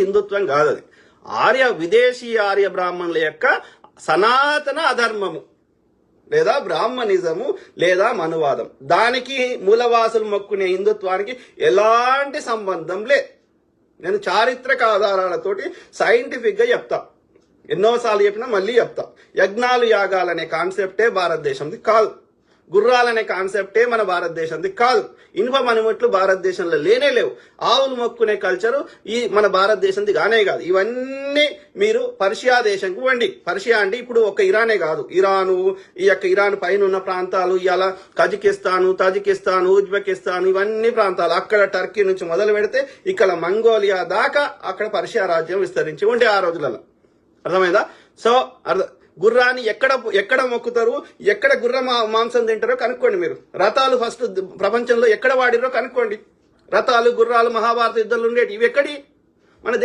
హిందుత్వం కాదు. అది విదేశీ ఆర్య బ్రాహ్మణుల యొక్క సనాతన అధర్మము, లేదా బ్రాహ్మణిజము, లేదా మనువాదం. దానికి మూలవాసులు మొక్కునే హిందుత్వానికి ఎలాంటి సంబంధం లేదు. నేను చారిత్రక ఆధారాలతోటి సైంటిఫిక్ గా చెప్తా, ఎన్నోసార్లు చెప్పినా మళ్ళీ చెప్తా. యజ్ఞాలు యాగాలనే కాన్సెప్టే భారతదేశంది కాదు. గుర్రాలనే కాన్సెప్టే మన భారతదేశంది కాదు. ఇనుప మణిముట్లు భారతదేశంలో లేనే లేవు. ఆవులు మొక్కునే కల్చరు ఈ మన భారతదేశంది కానే కాదు. ఇవన్నీ మీరు పర్షియా దేశంకు వండి. పర్షియా అంటే ఇప్పుడు ఒక ఇరానే కాదు, ఇరాను, ఈ యొక్క ఇరాన్ పైన ఉన్న ప్రాంతాలు, ఇలా కజకిస్తాను, తజికిస్తాను, ఉజ్బెకిస్తాను, ఇవన్నీ ప్రాంతాలు, అక్కడ టర్కీ నుంచి మొదలు పెడితే ఇక్కడ మంగోలియా దాకా అక్కడ పర్షియా రాజ్యం విస్తరించి ఉండే ఆ రోజులలో. అర్థమైందా? సో గుర్రాన్ని ఎక్కడ మొక్కుతారు, ఎక్కడ గుర్ర మాంసం తింటారో కనుక్కోండి. మీరు రథాలు ఫస్ట్ ప్రపంచంలో ఎక్కడ వాడిరో కనుక్కోండి. రథాలు, గుర్రాలు మహాభారత యుద్ధాలు ఉండేవి. ఇవి ఎక్కడి